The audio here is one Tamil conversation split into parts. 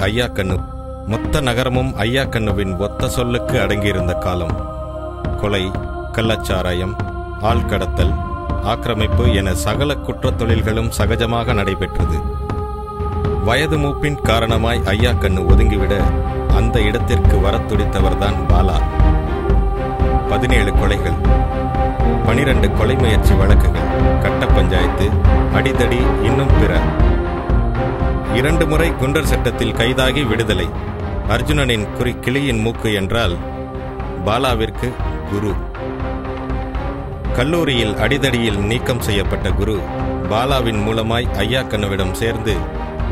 ஐயா கண்ணு. மொத்த நகரமும் ஐயா கண்ணுவின் ஒத்த சொல்லுக்கு அடங்கியிருந்த காலம். கொலை, கள்ளச்சாராயம், ஆள்கடத்தல், ஆக்கிரமிப்பு என சகல குற்றத் தொழில்களும் சகஜமாக நடைபெற்றது. வயது மூப்பின் காரணமாய் ஐயா கண்ணு ஒதுங்கிவிட அந்த இடத்திற்கு வரத் துடித்தவர்தான் பாலா. 17 கொலைகள், 12 கொலை முயற்சி வழக்குகள், கட்ட பஞ்சாயத்து, அடிதடி, இன்னும் பிற. 2 முறை குண்டர் சட்டத்தில் கைதாகி விடுதலை. அர்ஜுனனின் குறி கிளியின் மூக்கு என்றால் பாலாவிற்கு குரு. கல்லூரியில் அடிதடியில் நீக்கம் செய்யப்பட்ட குரு பாலாவின் மூலமாய் ஐயா கண்ணுவிடம் சேர்ந்து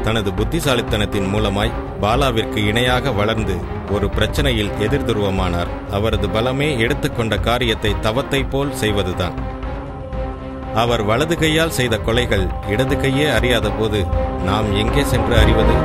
தனது புத்திசாலித்தனத்தின் மூலமாய் பாலாவிற்கு இணையாக வளர்ந்து ஒரு பிரச்சனையில் எதிர்துருவமானார். அவரது பலமே எடுத்துக்கொண்ட காரியத்தை தவத்தை போல் செய்வதுதான். அவர் வலது கையால் செய்த கொலைகள் இடது கையே அறியாத போது நாம் எங்கே சென்று அறிவது?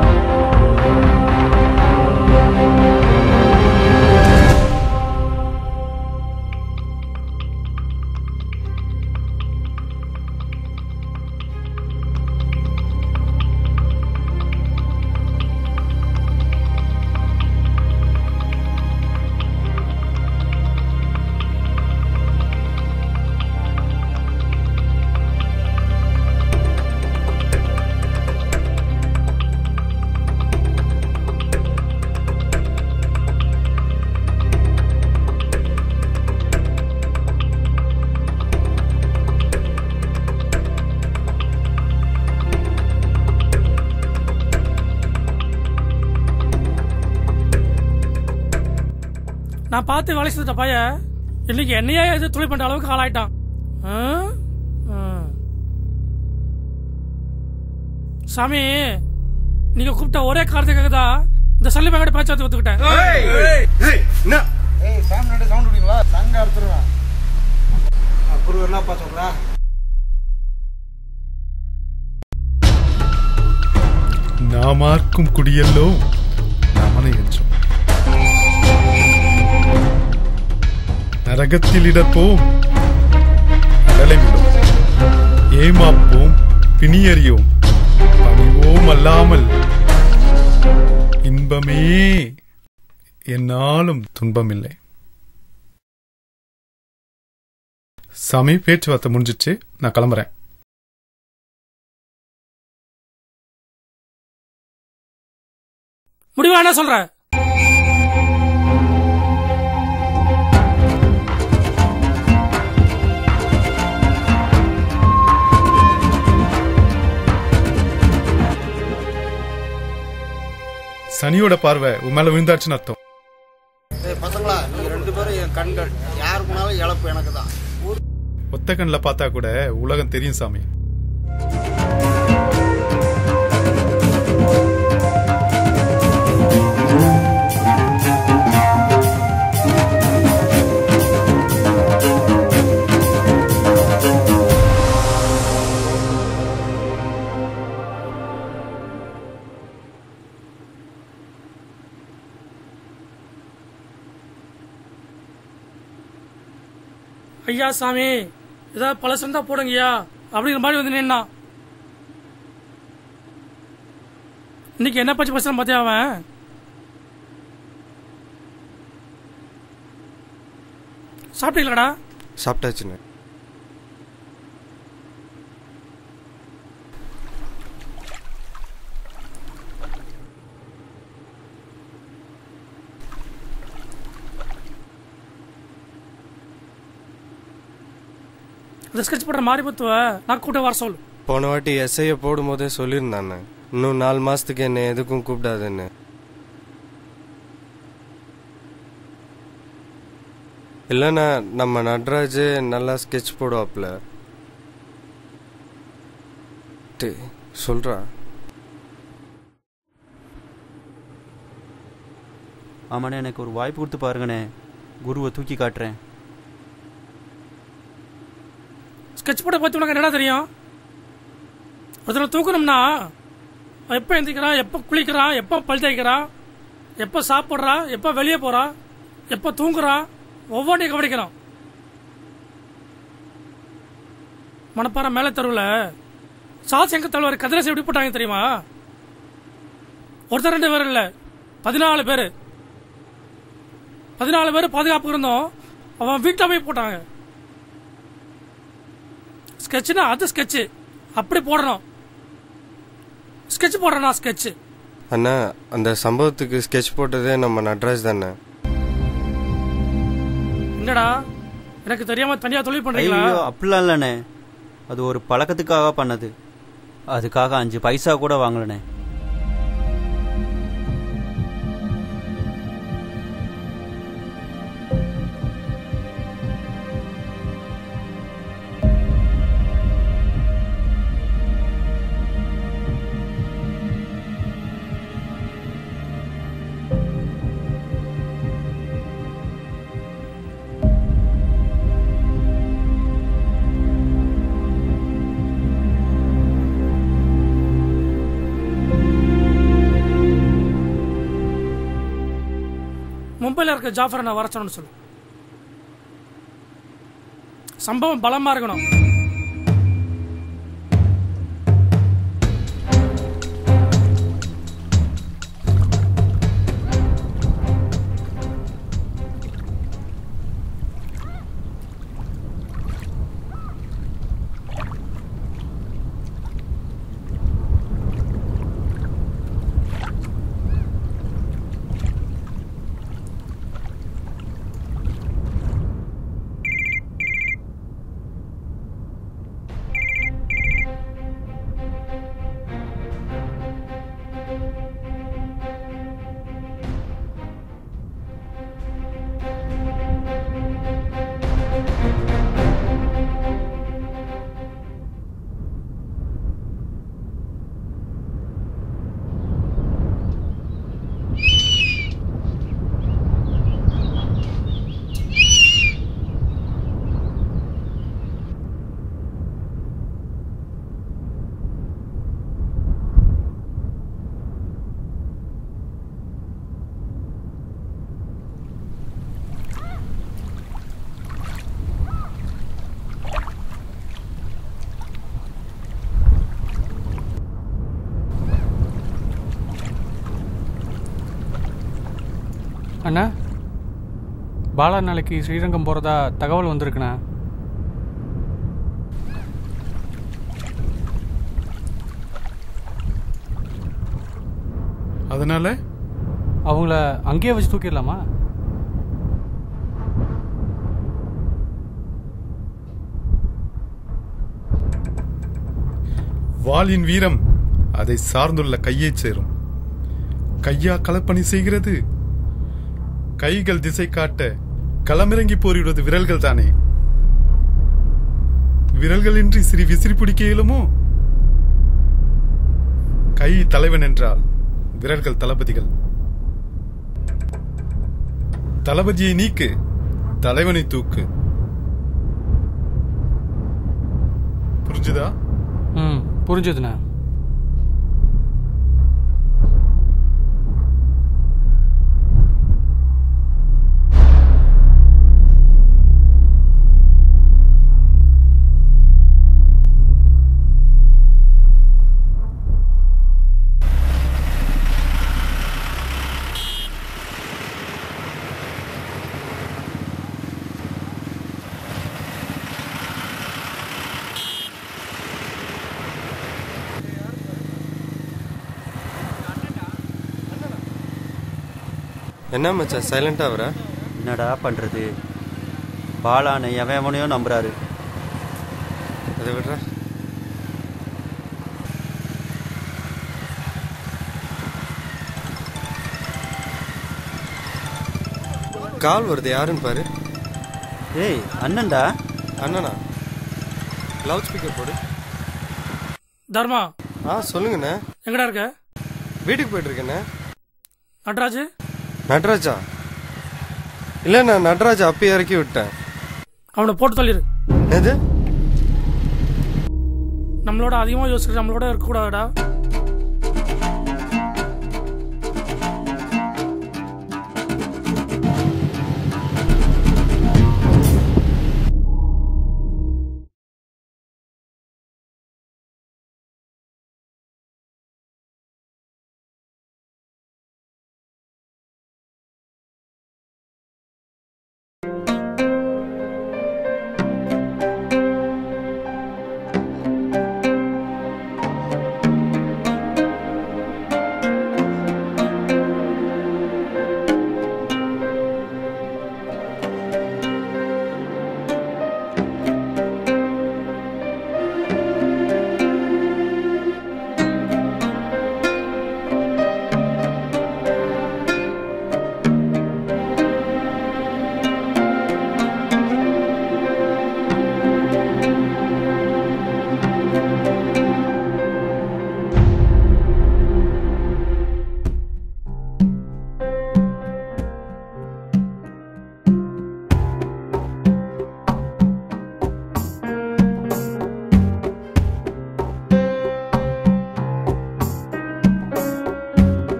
நான் பார்த்து வேலை செஞ்சுட்ட பையன் இன்னைக்கு என்னையே எது தொழில் பண்ற அளவுக்கு ஆளாயிட்டான். சாமி, நீங்க கூப்பிட்ட ஒரே காரணத்துக்காக தான் இந்த சல்லி பேக்கெட் பேச்சு ஒத்துக்கிட்டேன். நாமார்க்கும் குடியல்லோ நமனை என்றோம். நரகத்தில் இடப்போம், அடலை விடும், ஏமாப்போம், பிணியறியோம், பணிவோம் அல்லாமல் இன்பமே என்னாலும் துன்பமில்லை. சாமி, பேச்சுவார்த்தை முடிஞ்சிச்சு, நான் கிளம்புறேன். முடிவா என்ன சொல்ற? சனியோட பார்வை உன் மேல விழுந்தாச்சுன்னு அர்த்தம். பசங்களா, நீங்க 2 பேரும் என் கண்கள், யாருக்குனாலும் இழப்பு எனக்கு தான். ஒத்த கண்ணில் பார்த்தா கூட உலகம் தெரியும் சாமி. ஐயா சாமி, ஏதாவது பல சந்தா போடுங்கய்யா அப்படிங்கிற மாதிரி வந்து நின்னா. இன்னைக்கு என்ன பச்சு பசங்க பார்த்தியா அவன்? சாப்பிட்டீங்களாடா? சாப்பிட்டாச்சுண்ணே. ஸ்கெட்ச் பண்ற மாதிரி பத்துவ நான் கூட்ட வர சொல்லு. போன வாட்டி எஸ்ஐய போடும் போதே சொல்லியிருந்தாண்ணே, இன்னும் 4 மாசத்துக்கு என்ன எதுக்கும் கூப்பிடாதுன்னு. இல்லைண்ணா, நம்ம நட்ராஜ் நல்லா ஸ்கெட்ச் போடுவாப்ல. சொல்றா. ஆமாண்ணே, எனக்கு ஒரு வாய்ப்பு கொடுத்து பாருங்கண்ணே, குருவை தூக்கி காட்டுறேன். ஸ்கெட்ச் போட பத்தி உனக்கு என்னடா தெரியும்? ஒருத்தனை தூக்கணும்னா எப்போ எந்திரிக்கிறான், எப்போ குளிக்கிறான், எப்போ பல் தேய்க்கிறான், எப்போ சாப்பிட்றா, எப்போ வெளியே போறா, எப்போ தூங்குறான், ஒவ்வொன்றையும் கவனிக்கிறான். மணப்பாறை மேல தெருவில் சாசங்க தலைவர் கதிரேசன் எப்படி போட்டாங்க தெரியுமா? ஒருத்தர் 2 பேர் இல்ல, 14 பேர். 14 பேர் பாதுகாப்பு இருந்தோம். அவன் வீட்டை போய் போட்டாங்க. ஸ்கெட்ச்னா அது ஸ்கெட்ச் அப்படி போடணும். ஸ்கெட்ச் போடுறா ஸ்கெட்ச். அண்ணா, அந்த சம்பவத்துக்கு ஸ்கெட்ச் போட்டதே நம்ம நட்ராஜ் தானே. என்னடா எனக்கு தெரியாம தனியா தொழில் பண்றீங்களா? ஐயோ அப்படிலாம் இல்லண்ணே, அது ஒரு பழக்கத்துக்காக பண்ணது. அதுக்காக 5 பைசா கூட வாங்கலண்ணே. மும்பையில் இருக்க ஜாஃபரை நான் வர சொன்னு சொல்லு. சம்பவம் பலமா இருக்கணும். அண்ணா, பாலா நாளைக்கு ஸ்ரீரங்கம் போகிறதா தகவல் வந்திருக்குண்ணா. அதனால அவங்கள அங்கேயே வச்சு தூக்கிடலாமா? வாளின் வீரம் அதை சார்ந்துள்ள கையை சேரும். கையா களப்பணி செய்கிறது. கைகள் திசை காட்ட களமிறங்கி போரிடுவது விரல்கள் தானே. விரல்களின்றி சிறி விசிறி பிடிக்க இயலுமோ? கை தலைவன் என்றால் விரல்கள் தளபதிகள். தளபதியை நீக்கு, தலைவனை தூக்கு. புரிஞ்சுதா? புரிஞ்சுதுண்ணா. என்ன மச்சான் சைலண்டா வர? என்னடா பண்றது, பாலானை எவனையோ நம்புறாரு. அதை விடுற. கால் வருது, யாருன்னு பாரு. ஏய் அண்ணன்டா. அண்ணனா? லவுட் ஸ்பீக்கர் போடு. தர்மா. சொல்லுங்கண்ணே. எங்கடா இருக்க? வீட்டுக்கு போயிட்டு இருக்கேண்ணே. நட்ராஜ்? நட்ராஜா? இல்ல, நான் நட்ராஜா அப்பயே இறக்கி விட்டேன். அவனை போட்டு தள்ளிடு. எது? நம்மளோட அதிகமா யோசிக்கிற நம்மளோட இருக்க கூடாதுடா.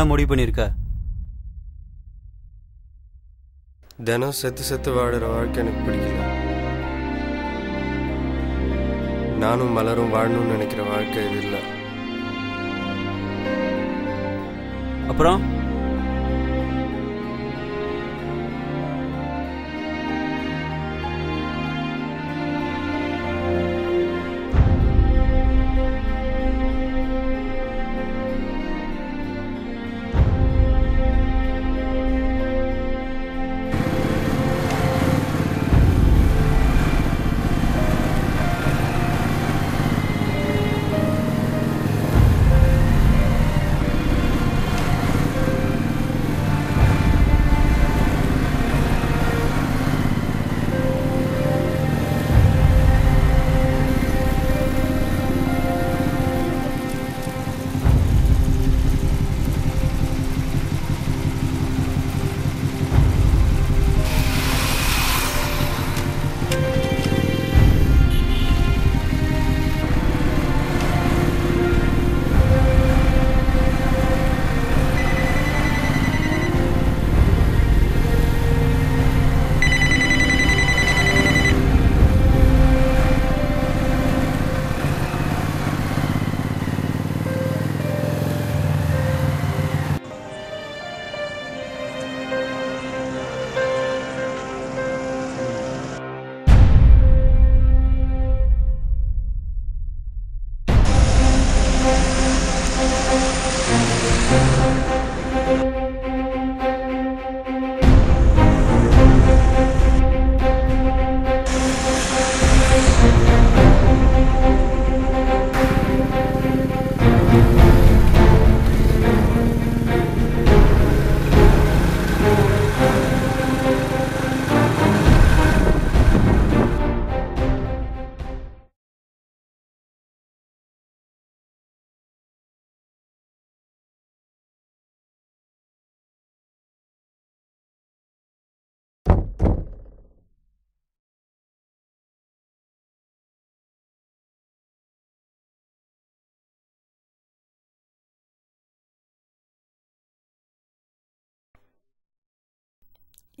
என்ன முடிவு பண்ணியிருக்க? தினம் செத்து செத்து வாடுற வாழ்க்கை எனக்கு பிடிக்கல. நானும் மலரும் வாழணும்னு நினைக்கிற வாழ்க்கை இது இல்லை. அப்புறம்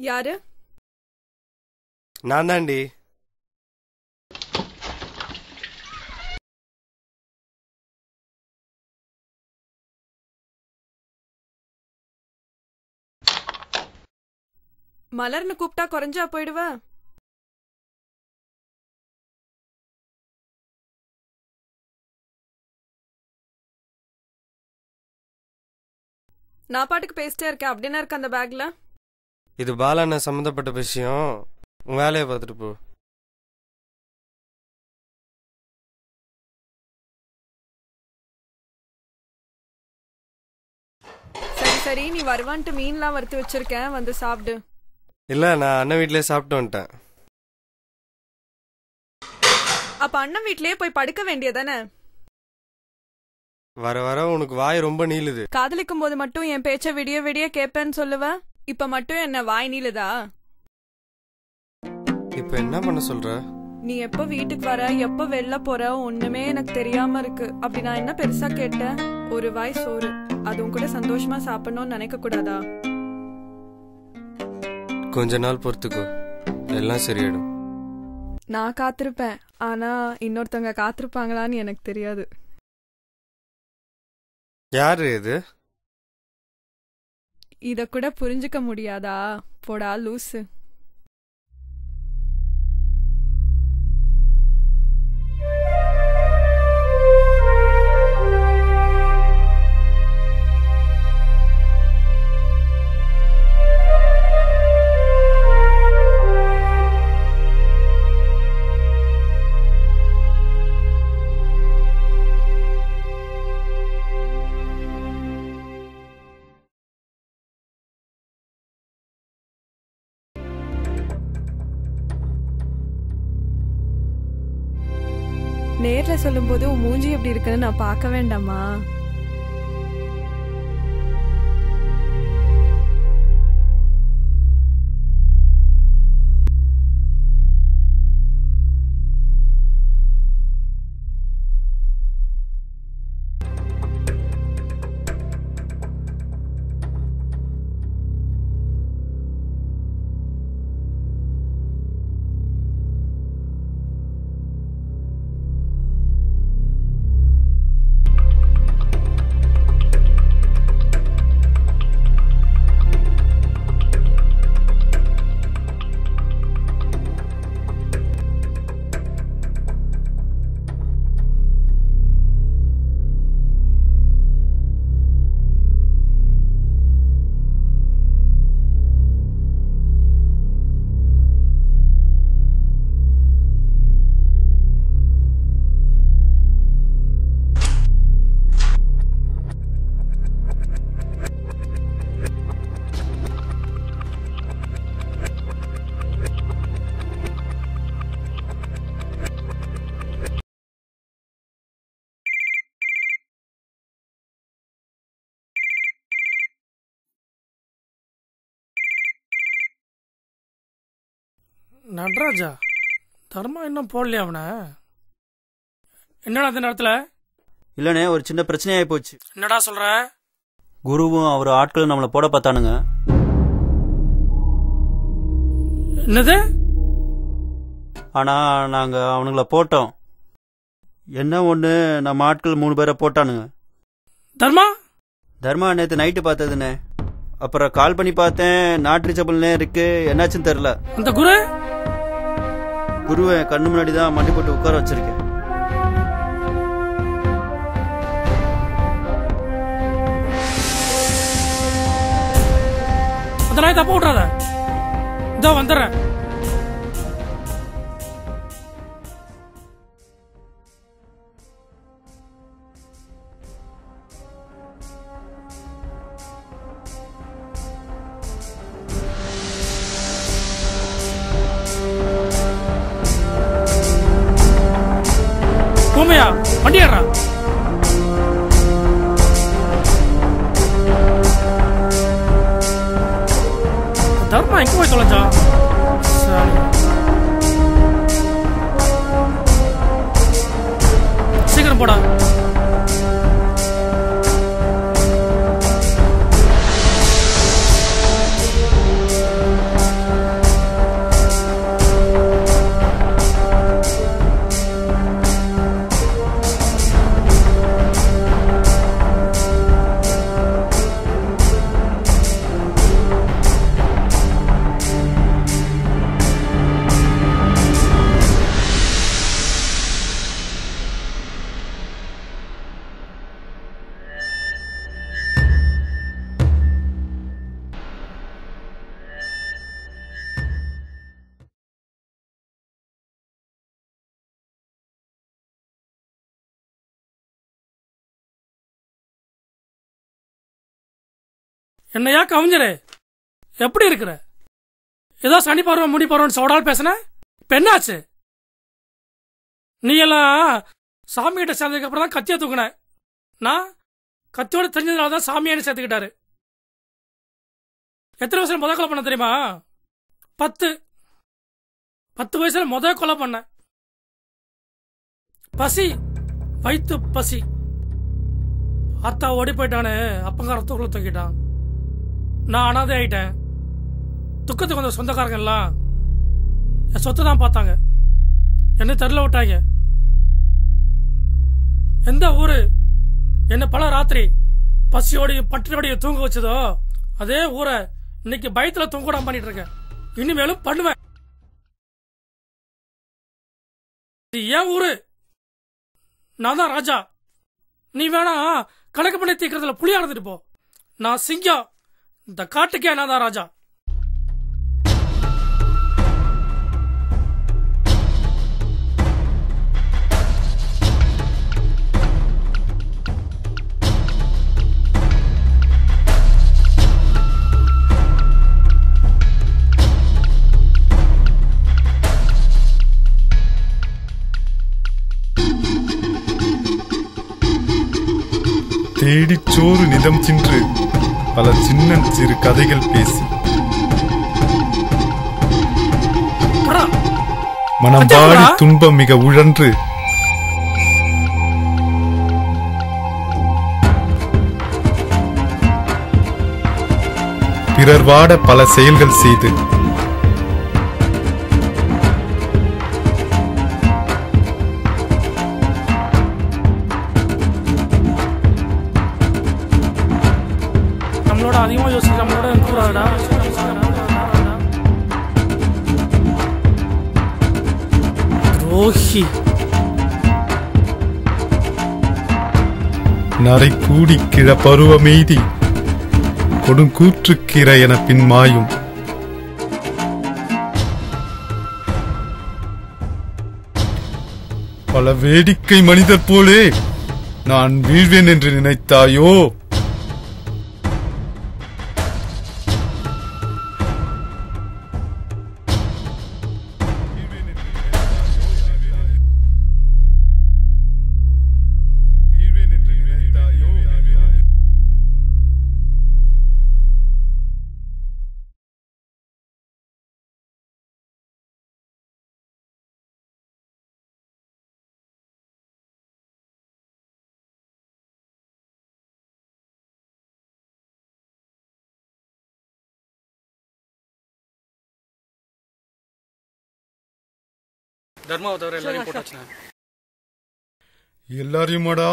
யாரு? நான் தாண்டி. மலர்னு கூப்பிட்டா குறைஞ்சா போயிடுவ? நான் பாட்டுக்கு பேசிட்டே இருக்கேன். அப்படின்னா இருக்க அந்த பேக்ல? இது பாலாண்ண சம்மந்தப்பட்ட விஷயம். உன் வேலையை பார்த்துட்டு போ. சரி சரி, நீ வருவான்ட்டு மீன்லாம் வறுத்து வச்சிருக்கேன், வந்து சாப்பிடு. இல்ல, நான் அண்ணன் வீட்லயே சாப்பிட்டு வந்துட்டேன். அப்ப அண்ணன் வீட்லயே போய் படுக்க வேண்டியதானே? வர வர உனக்கு வாய் ரொம்ப நீளுது. காதலிக்கும் போது மட்டும் என் பேச்ச விடிய விடிய கேப்பேன்னு சொல்லுவ, இப்ப மட்டும் என்ன வாய் நீளுதா? இப்ப என்ன பண்ண சொல்ற? நீ எப்ப வீட்டுக்கு வர, எப்ப வெளில போற, ஒண்ணுமே எனக்கு தெரியாம இருக்கு. அப்படி நான் என்ன பெருசா கேட்டேன்? ஒரு வாய் சோறு, அதுவும் கூட சந்தோஷமா சாப்பிடணும்னு நினைக்க கூடாதா? கொஞ்ச நாள் பொறுத்துக்கோ, எல்லாம் சரியாயிடும். நான் காத்திருப்பேன், ஆனா இன்னொருத்தவங்க காத்திருப்பாங்களான்னு எனக்கு தெரியாது. யாரு இது? இத கூட புரிஞ்சுக்க முடியாதா? போடா லூசு. நேர்ல சொல்லும் போது உன் மூஞ்சி எப்படி இருக்குன்னு நான் பார்க்க வேண்டாமா? நடராஜா தர்மா இன்னும் போடலையா அவனை? என்னடா அந்த நேரத்தில்? இல்லைண்ணே, ஒரு சின்ன பிரச்சனையாகி போச்சு. என்னடா சொல்ற? குருவும் அவர் ஆட்களும் நம்மளை போட பார்த்தானுங்க. என்னது? ஆனா நாங்க அவனுங்கள போட்டோம். என்ன ஒண்ணு, நம்ம ஆட்கள் 3 பேரை போட்டானுங்க. தர்மா தர்மா நேற்று நைட்டு பார்த்ததுண்ணே. அப்புறம் கால் பண்ணி பார்த்தேன், நாட் ரீச்சபிள்னே இருக்கு. என்னாச்சுன்னு தெரியல. அந்த குருவை கண்ணு முன்னாடி தான் மண்டி போட்டு உட்கார வச்சிருக்கேன். அந்த நாய் தப்ப விட்றாத. இதோ வந்துடுறேன். பூமையா வண்டி ஏறா. தர்மா எங்க போய் தொலைஞ்சா? சீக்கிரம் போடா. என்னையா கவிஞரே, எப்படி இருக்கிற? ஏதோ சனி பருவம் முடி பருவம் சோடால் பேசுன. இப்ப என்னாச்சு? நீ எல்லாம் சாமி கிட்ட சேர்ந்ததுக்கு அப்புறம் தான் கத்திய தூக்குன. நான் கத்தியோட தெரிஞ்சதுனால தான் சாமியானு சேர்த்துக்கிட்டாரு. எத்தனை வயசுல கொலை பண்ண தெரியுமா? 10 வயசுல கொலை பண்ண. பசி, வயிற்று பசி. அத்தா ஓடி போயிட்டானு அப்பங்கார தூக்குல தூக்கிட்டான். நான் அனாதை ஆயிட்டேன். துக்கத்துக்கு வந்த சொந்தக்காரங்க எல்லாம் என் சொத்து தான் பார்த்தாங்க. என்னை தெருல விட்டாங்க. எந்த ஊரு என்ன பல ராத்திரி பசியோடையும் பட்டினோடையும் தூங்க வச்சதோ அதே ஊரை இன்னைக்கு பயத்துல தூங்கூடாம பண்ணிட்டு இருக்கேன். இனிமேலும் பண்ணுவேன். ஏன் ஊரு? நான் தான் ராஜா. நீ வேணா கணக்கு பண்ணி தீக்கிறதுல புளியா இருந்துட்டு போ. நான் சிங்கம். இந்த காட்டுக்கே நான் தான் ராஜா. தேடிச்சோறு நிதம் சென்று பல சின்ன சிறு கதைகள் பேசி மனம் வாடி துன்பம் மிக உழன்று பிறர் வாட பல செயல்கள் செய்து அதிகமா யோசிக்க நம்மளோட இருக்கக்கூடாதுடா. துரோகி. நரை கூடி கிழ பருவமெய்தி கொடுங்கூற்றுக்கிற என பின்மாயும் பல வேடிக்கை மனிதர் போலே நான் வீழ்வேன் என்று நினைத்தாயோ? தர்மாவை தவிர எல்லாரையும் போட்டாச்சுண்ணே. எல்லாரையுமாடா?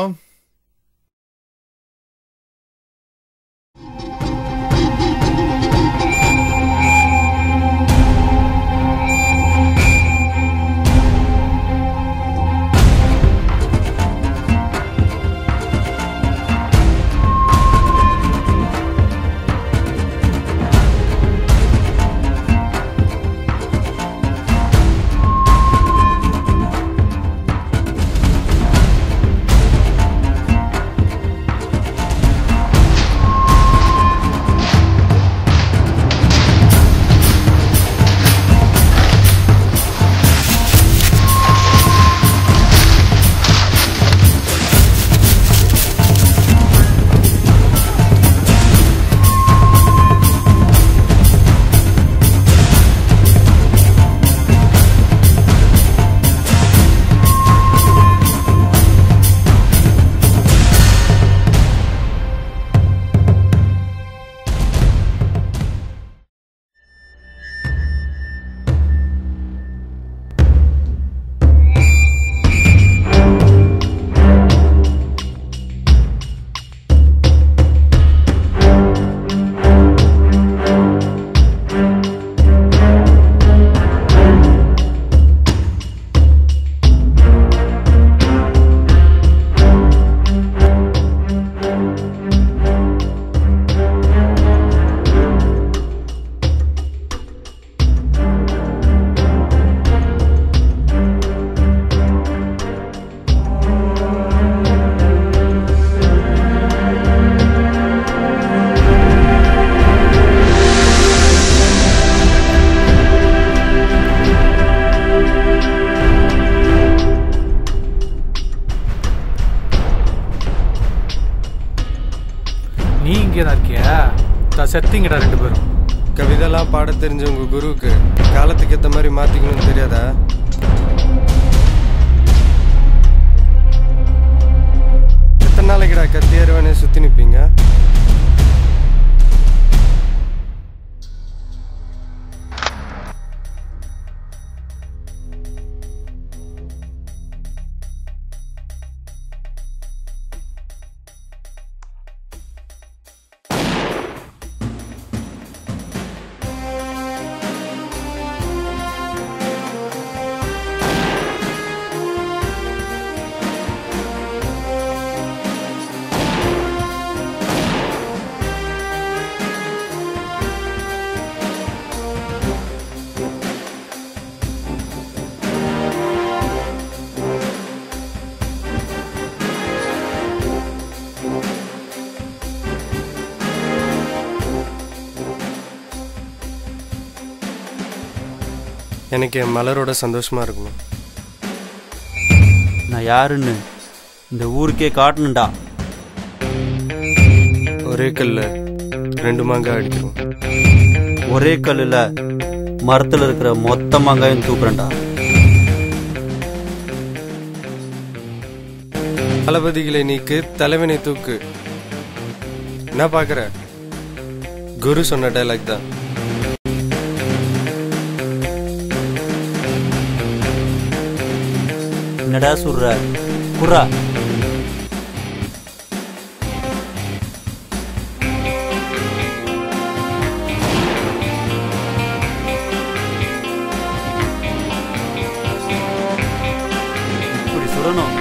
நீ இங்கே தான் இருக்கியா? செத்திங்கடா 2 பேரும். கவிதைலாம் பாட தெரிஞ்ச உங்க குருவுக்கு காலத்துக்கு ஏற்ற மாதிரி மாத்திக்கணும்னு தெரியாதா? எத்தனை நாளைக்குடா கத்தியேறுவனே சுத்தி நிப்பீங்க? எனக்கு என் மலரோட சந்தோஷமா இருக்கணும். நான் யாருன்னு இந்த ஊருக்கே காட்டணும்டா. ஒரே கல்ல 2 மாங்காய் அடிக்கிறோம். ஒரே கல்லுல மரத்துல இருக்கிற மொத்த மாங்காயும் தூக்குறேன்டா. தளபதிகளை நீக்கு, தலைவனை தூக்கு. என்ன பாக்குற? குரு சொன்ன டைலாக் தான். என்னடா சொல்ற? குர்ரா. இப்படி சொல்லணும்.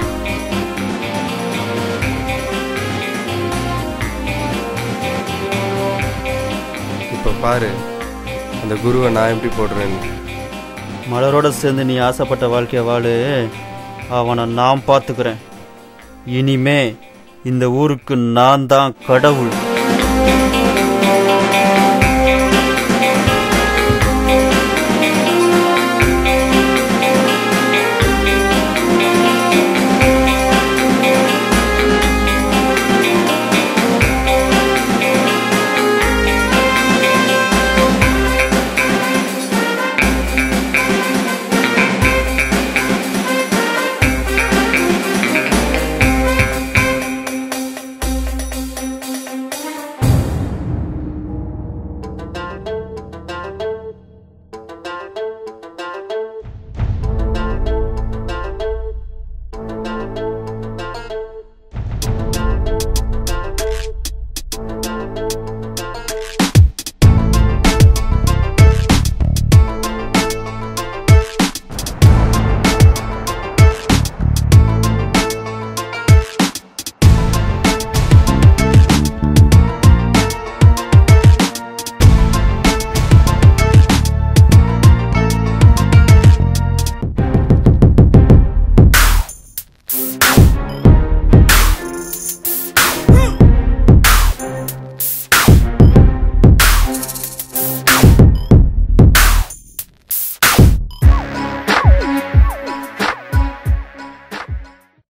இப்ப பாரு அந்த குருவை நான் எப்படி போடுறேன்னு. மலரோட சேர்ந்து நீ ஆசைப்பட்ட வாழ்க்கைய வாழு. அவனை நான் பார்த்துக்கிறேன். இனிமே இந்த ஊருக்கு நான் தான் கடவுள்.